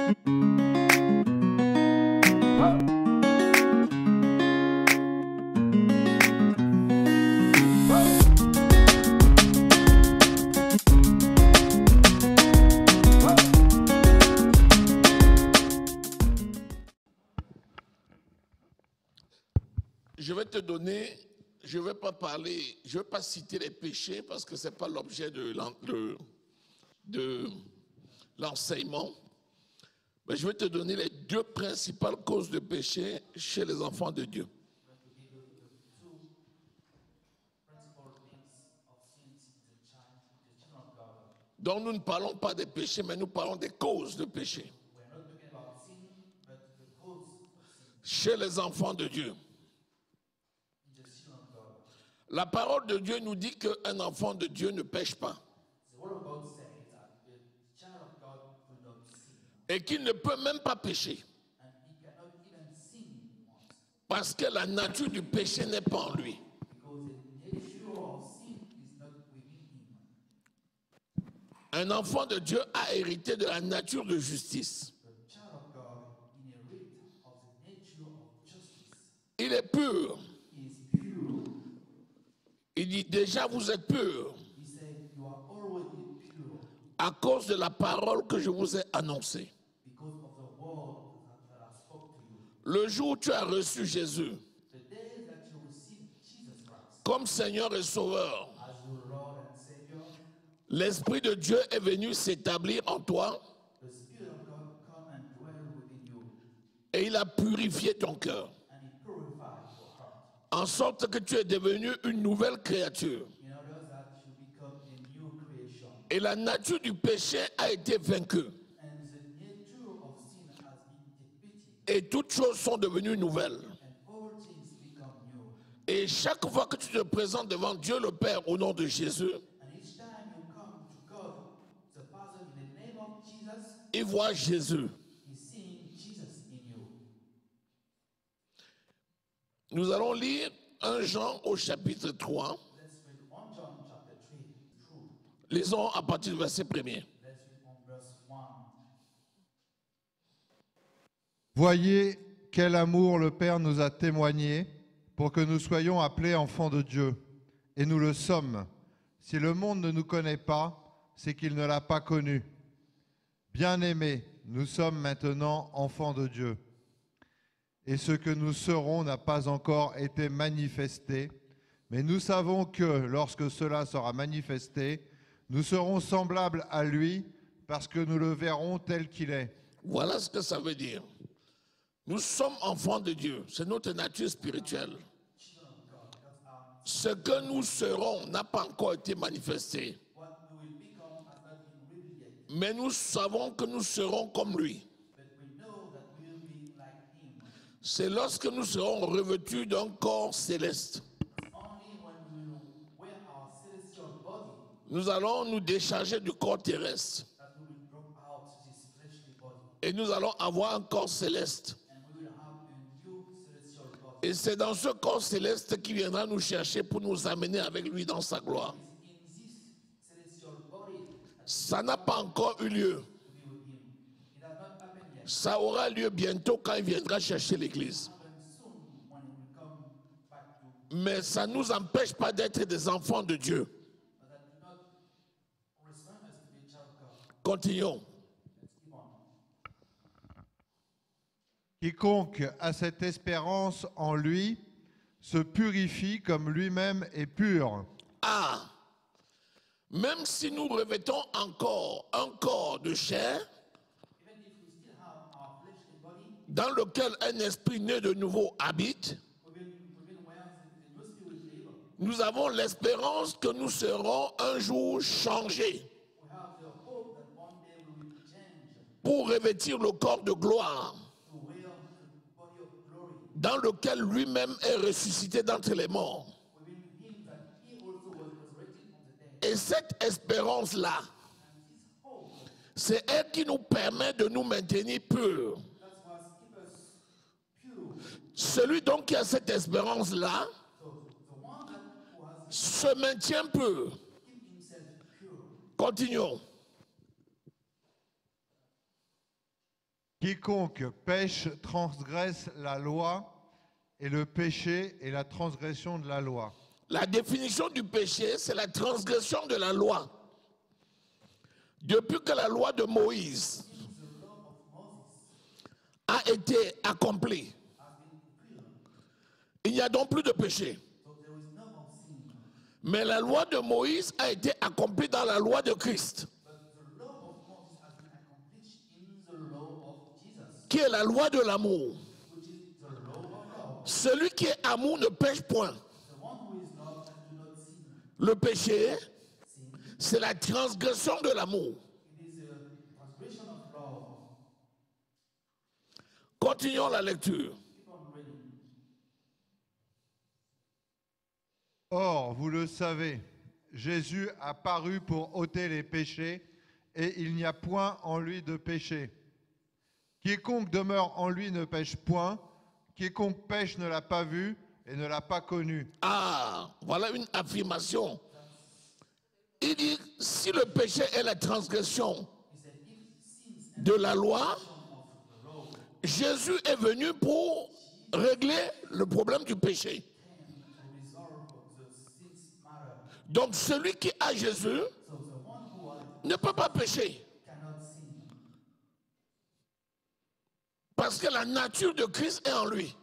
Je vais te donner, je ne vais pas parler, je ne vais pas citer les péchés parce que ce n'est pas l'objet de l'enseignement. Mais je vais te donner les deux principales causes de péché chez les enfants de Dieu. Donc nous ne parlons pas des péchés, mais nous parlons des causes de péché. Chez les enfants de Dieu. La parole de Dieu nous dit qu'un enfant de Dieu ne pêche pas. Et qu'il ne peut même pas pécher. Parce que la nature du péché n'est pas en lui. Un enfant de Dieu a hérité de la nature de justice. Il est pur. Il dit déjà vous êtes pur à cause de la parole que je vous ai annoncée. Le jour où tu as reçu Jésus comme Seigneur et Sauveur, l'Esprit de Dieu est venu s'établir en toi et il a purifié ton cœur, en sorte que tu es devenu une nouvelle créature. Et la nature du péché a été vaincue. Et toutes choses sont devenues nouvelles. Et chaque fois que tu te présentes devant Dieu le Père au nom de Jésus, il voit Jésus. Nous allons lire 1 Jean au chapitre 3. Lisons à partir du verset 1er. Voyez quel amour le Père nous a témoigné pour que nous soyons appelés enfants de Dieu. Et nous le sommes. Si le monde ne nous connaît pas, c'est qu'il ne l'a pas connu. Bien-aimés, nous sommes maintenant enfants de Dieu. Et ce que nous serons n'a pas encore été manifesté, mais nous savons que lorsque cela sera manifesté, nous serons semblables à lui parce que nous le verrons tel qu'il est. Voilà ce que ça veut dire. Nous sommes enfants de Dieu, c'est notre nature spirituelle. Ce que nous serons n'a pas encore été manifesté. Mais nous savons que nous serons comme lui. C'est lorsque nous serons revêtus d'un corps céleste. Nous allons nous décharger du corps terrestre. Et nous allons avoir un corps céleste. Et c'est dans ce corps céleste qu'il viendra nous chercher pour nous amener avec lui dans sa gloire. Ça n'a pas encore eu lieu. Ça aura lieu bientôt quand il viendra chercher l'Église. Mais ça ne nous empêche pas d'être des enfants de Dieu. Continuons. Quiconque a cette espérance en lui se purifie comme lui-même est pur. Ah, même si nous revêtons encore un corps de chair, dans lequel un esprit né de nouveau habite, nous avons l'espérance que nous serons un jour changés pour revêtir le corps de gloire dans lequel lui-même est ressuscité d'entre les morts. Et cette espérance-là, c'est elle qui nous permet de nous maintenir purs. Celui donc qui a cette espérance-là se maintient pur. Continuons. Quiconque pêche transgresse la loi, et le péché est la transgression de la loi. La définition du péché, c'est la transgression de la loi. Depuis que la loi de Moïse a été accomplie, il n'y a donc plus de péché. Mais la loi de Moïse a été accomplie dans la loi de Christ, qui est la loi de l'amour. Celui qui est amour ne pêche point. Le péché, c'est la transgression de l'amour. Continuons la lecture. Or, vous le savez, Jésus a paru pour ôter les péchés, et il n'y a point en lui de péché. Quiconque demeure en lui ne pêche point, quiconque pêche ne l'a pas vu et ne l'a pas connu. Ah, voilà une affirmation. Il dit, si le péché est la transgression de la loi, Jésus est venu pour régler le problème du péché. Donc celui qui a Jésus ne peut pas pécher. Parce que la nature de Christ est en lui.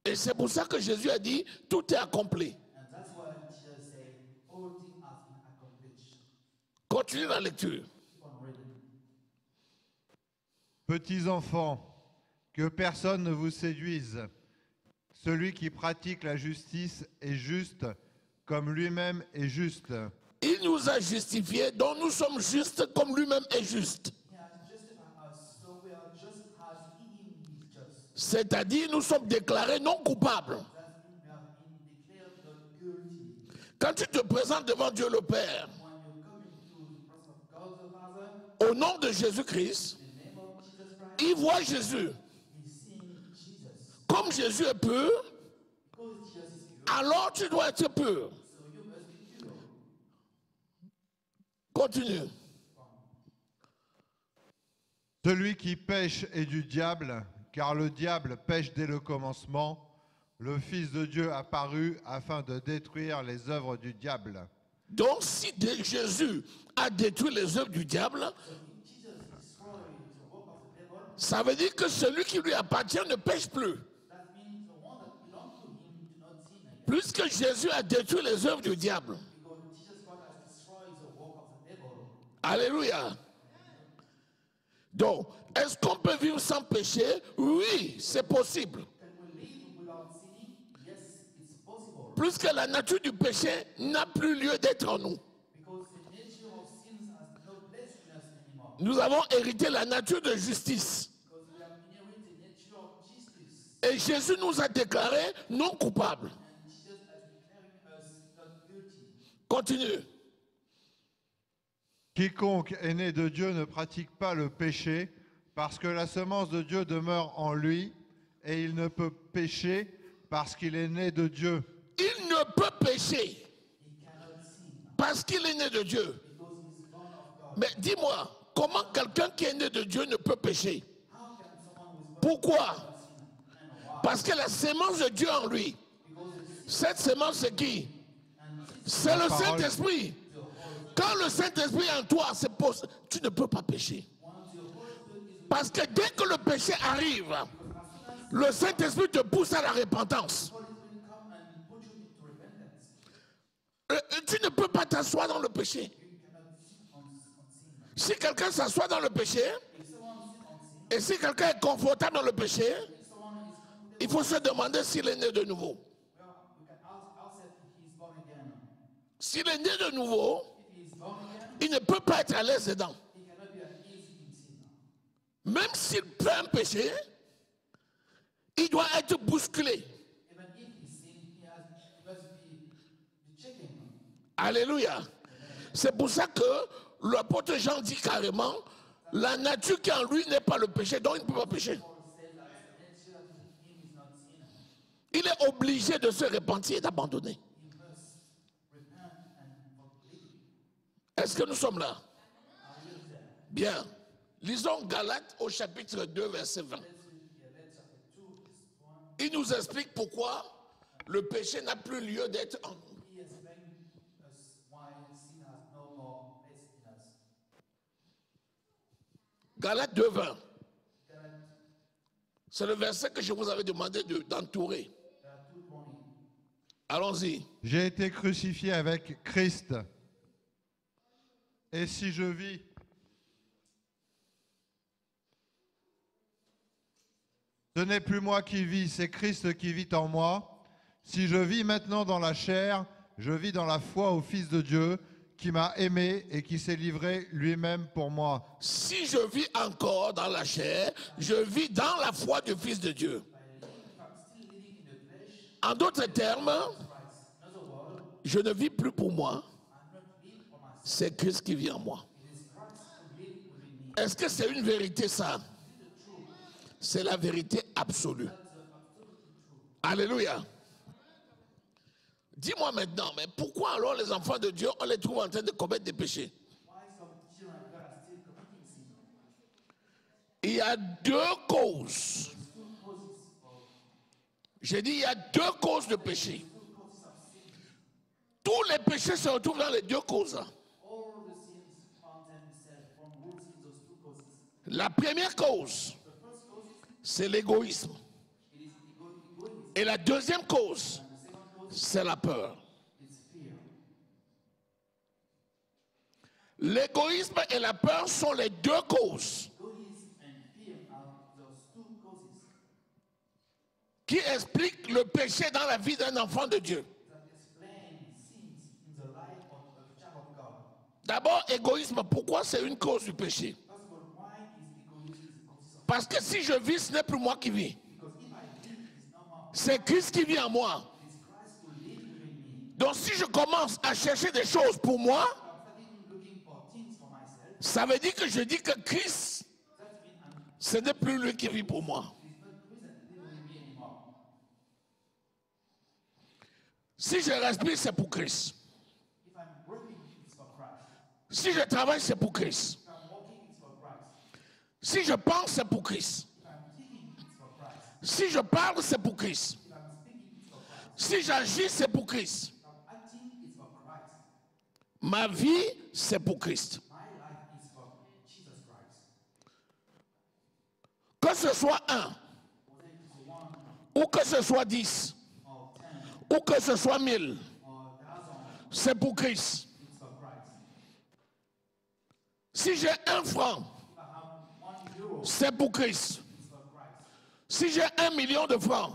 Et c'est pour ça que Jésus a dit, tout est accompli. Continue la lecture. Petits enfants, que personne ne vous séduise. Celui qui pratique la justice est juste, comme lui-même est juste. Il nous a justifiés, donc nous sommes justes comme lui-même est juste. C'est-à-dire, nous sommes déclarés non coupables. Quand tu te présentes devant Dieu le Père, au nom de Jésus-Christ, il voit Jésus. Comme Jésus est pur, alors tu dois être pur. Continue. Celui qui pêche est du diable, car le diable pêche dès le commencement. Le Fils de Dieu apparut afin de détruire les œuvres du diable. Donc si Jésus a détruit les œuvres du diable, ça veut dire que celui qui lui appartient ne pêche plus. Puisque Jésus a détruit les œuvres du diable. Alléluia. Donc, est-ce qu'on peut vivre sans péché? Oui, c'est possible. Puisque la nature du péché n'a plus lieu d'être en nous. Nous avons hérité la nature de justice. Et Jésus nous a déclarés non coupables. Continue. Quiconque est né de Dieu ne pratique pas le péché, parce que la semence de Dieu demeure en lui, et il ne peut pécher parce qu'il est né de Dieu. Il ne peut pécher parce qu'il est né de Dieu. Mais dis-moi, comment quelqu'un qui est né de Dieu ne peut pécher? Pourquoi? Parce que la sémence de Dieu en lui. Cette sémence, c'est qui? C'est le Saint-Esprit. Quand le Saint-Esprit est en toi, tu ne peux pas pécher. Parce que dès que le péché arrive, le Saint-Esprit te pousse à la repentance. Tu ne peux pas t'asseoir dans le péché. Si quelqu'un s'assoit dans le péché, et si quelqu'un est confortable dans le péché, il faut se demander s'il est né de nouveau. S'il est né de nouveau, il ne peut pas être à l'aise dedans. Même s'il fait un péché, il doit être bousculé. Alléluia. C'est pour ça que l'apôtre Jean dit carrément, la nature qui en lui n'est pas le péché, donc il ne peut pas pécher. Il est obligé de se repentir et d'abandonner. Est-ce que nous sommes là? Bien. Lisons Galates au chapitre 2, verset 20. Il nous explique pourquoi le péché n'a plus lieu d'être en nous. Galates 2, 20. C'est le verset que je vous avais demandé d'entourer. Allons-y. J'ai été crucifié avec Christ. Et si je vis, ce n'est plus moi qui vis, c'est Christ qui vit en moi. Si je vis maintenant dans la chair, je vis dans la foi au Fils de Dieu, qui m'a aimé et qui s'est livré lui-même pour moi. Si je vis encore dans la chair, je vis dans la foi du Fils de Dieu. En d'autres termes, je ne vis plus pour moi, c'est Christ qui vit en moi. Est-ce que c'est une vérité ça? C'est la vérité absolue. Alléluia. Dis-moi maintenant, mais pourquoi alors les enfants de Dieu, on les trouve en train de commettre des péchés? Il y a deux causes. J'ai dit, il y a deux causes de péché. Tous les péchés se retrouvent dans les deux causes. La première cause, c'est l'égoïsme. Et la deuxième cause, c'est la peur. L'égoïsme et la peur sont les deux causes qui expliquent le péché dans la vie d'un enfant de Dieu. D'abord, égoïsme. Pourquoi c'est une cause du péché? Parce que si je vis, ce n'est plus moi qui vis. C'est Christ qui vit en moi. Donc si je commence à chercher des choses pour moi, ça veut dire que je dis que Christ, ce n'est plus lui qui vit pour moi. Si je respire, c'est pour Christ. Si je travaille, c'est pour Christ. Si je pense, c'est pour Christ. Si je parle, c'est pour Christ. Si j'agis, c'est pour Christ. Ma vie, c'est pour Christ. Que ce soit 1, ou que ce soit 10, ou que ce soit 1000, c'est pour Christ. Si j'ai 1 franc, c'est pour Christ. Si j'ai 1 million de francs,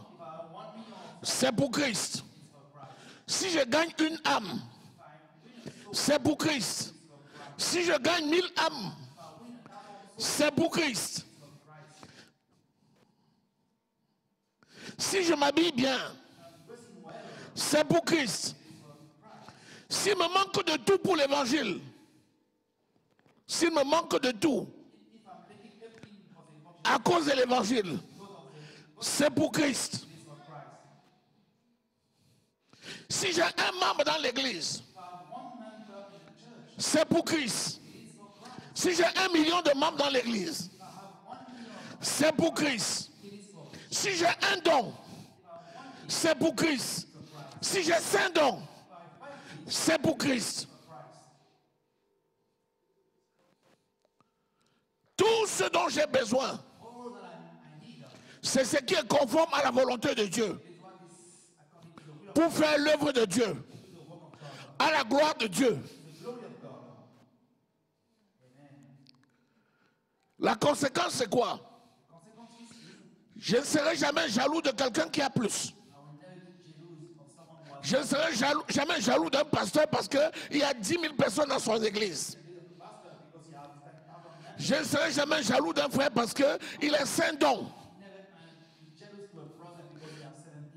c'est pour Christ. Si je gagne une âme, c'est pour Christ. Si je gagne 1000 âmes, c'est pour Christ. Si je m'habille bien, c'est pour Christ. S'il me manque de tout pour l'évangile, s'il me manque de tout à cause de l'évangile, c'est pour Christ. Si j'ai un membre dans l'église, c'est pour Christ. Si j'ai 1 million de membres dans l'église, c'est pour Christ. Si j'ai un don, c'est pour Christ. Si j'ai 5 dons, c'est pour Christ. Tout ce dont j'ai besoin, c'est ce qui est conforme à la volonté de Dieu. Pour faire l'œuvre de Dieu, à la gloire de Dieu. La conséquence, c'est quoi? Je ne serai jamais jaloux de quelqu'un qui a plus. Je ne serai jamais jaloux d'un pasteur parce qu'il y a 10 000 personnes dans son église. Je ne serai jamais jaloux d'un frère parce qu'il est saint don.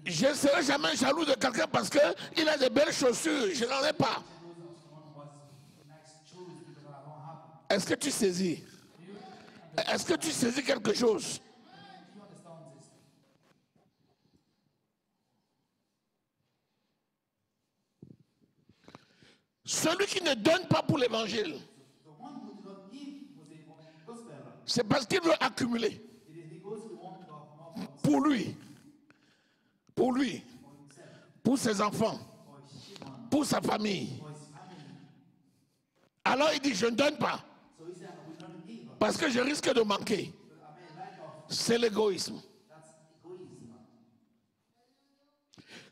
Je ne serai jamais jaloux de quelqu'un parce qu'il a de belles chaussures. Je n'en ai pas. Est-ce que tu saisis? Est-ce que tu saisis quelque chose? Celui qui ne donne pas pour l'évangile, C'est parce qu'il veut accumuler. Pour lui. Pour lui. Pour ses enfants. Pour sa famille. Alors il dit, je ne donne pas. Parce que je risque de manquer. C'est l'égoïsme.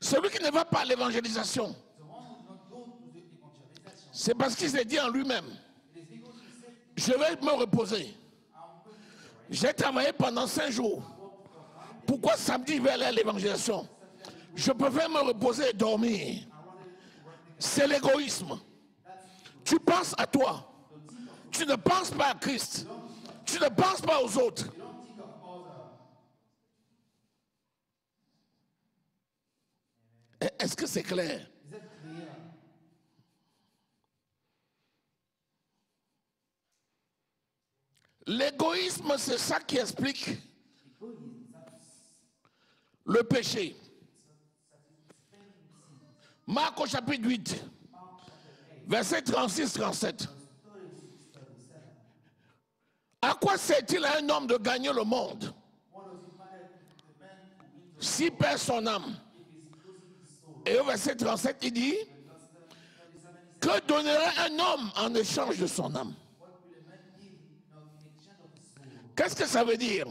Celui qui ne va pas à l'évangélisation, c'est parce qu'il s'est dit en lui-même, je vais me reposer. J'ai travaillé pendant 5 jours. Pourquoi samedi je vais aller à l'évangélisation? Je préfère me reposer et dormir. C'est l'égoïsme. Tu penses à toi. Tu ne penses pas à Christ. Tu ne penses pas aux autres. Est-ce que c'est clair? L'égoïsme, c'est ça qui explique le péché. Marc au chapitre 8, verset 36-37. À quoi sert-il à un homme de gagner le monde s'il perd son âme? Et au verset 37, il dit, que donnerait un homme en échange de son âme? Qu'est-ce que ça veut dire?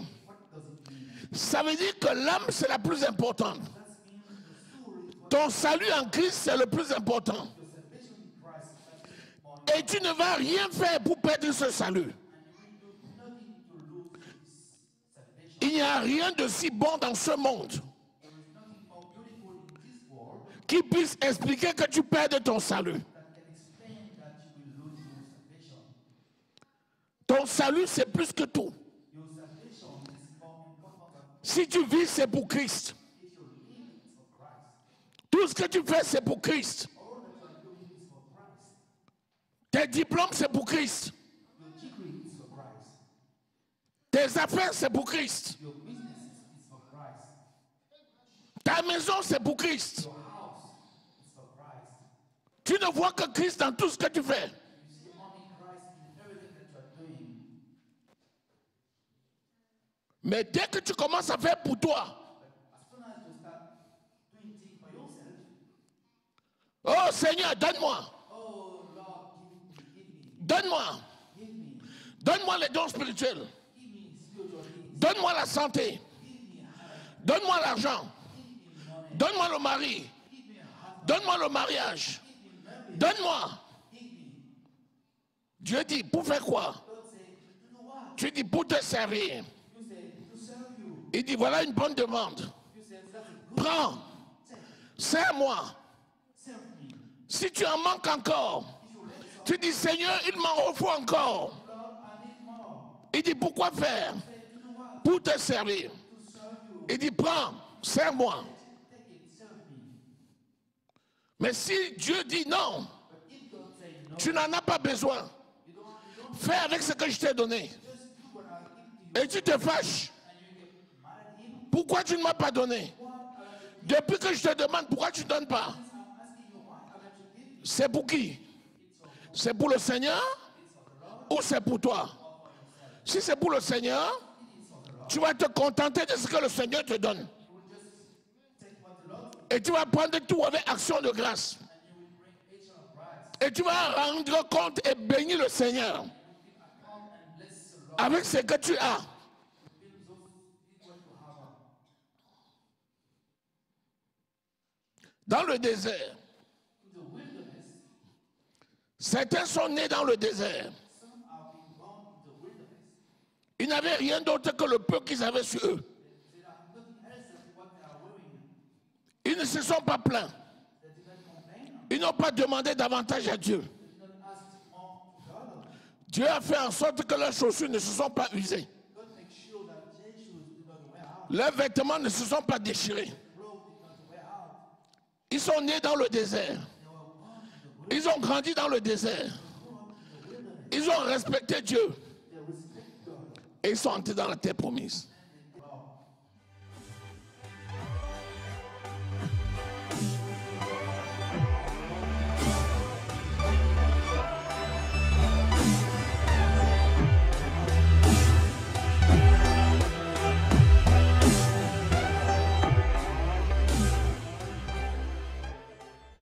Ça veut dire que l'âme, c'est la plus importante. Ton salut en Christ, c'est le plus important. Et tu ne vas rien faire pour perdre ce salut. Il n'y a rien de si bon dans ce monde qui puisse expliquer que tu perds ton salut. Ton salut, c'est plus que tout. Si tu vis, c'est pour Christ. Tout ce que tu fais, c'est pour Christ. Tes diplômes, c'est pour Christ. Tes affaires, c'est pour Christ. Ta maison, c'est pour Christ. Tu ne vois que Christ dans tout ce que tu fais. Mais dès que tu commences à faire pour toi, oh Seigneur, donne-moi. Donne-moi. Donne-moi les dons spirituels. Donne-moi la santé. Donne-moi l'argent. Donne-moi le mari. Donne-moi le mariage. Donne-moi. Dieu dit, pour faire quoi? Tu dis, pour te servir. Il dit, voilà une bonne demande. Prends. Sers-moi. Si tu en manques encore, tu dis, Seigneur, il m'en faut encore. Il dit, pourquoi faire? Pour te servir. Il dit, prends, sers-moi. Mais si Dieu dit non, tu n'en as pas besoin. Fais avec ce que je t'ai donné. Et tu te fâches. Pourquoi tu ne m'as pas donné? Depuis que je te demande, pourquoi tu ne donnes pas? C'est pour qui? C'est pour le Seigneur ou c'est pour toi? Si c'est pour le Seigneur, tu vas te contenter de ce que le Seigneur te donne. Et tu vas prendre tout avec action de grâce. Et tu vas rendre compte et bénir le Seigneur avec ce que tu as. Dans le désert, certains sont nés dans le désert. Ils n'avaient rien d'autre que le peu qu'ils avaient sur eux. Ils ne se sont pas plaints. Ils n'ont pas demandé davantage à Dieu. Dieu a fait en sorte que leurs chaussures ne se sont pas usées. Leurs vêtements ne se sont pas déchirés. Ils sont nés dans le désert. Ils ont grandi dans le désert. Ils ont respecté Dieu. Et ils sont entrés dans la terre promise.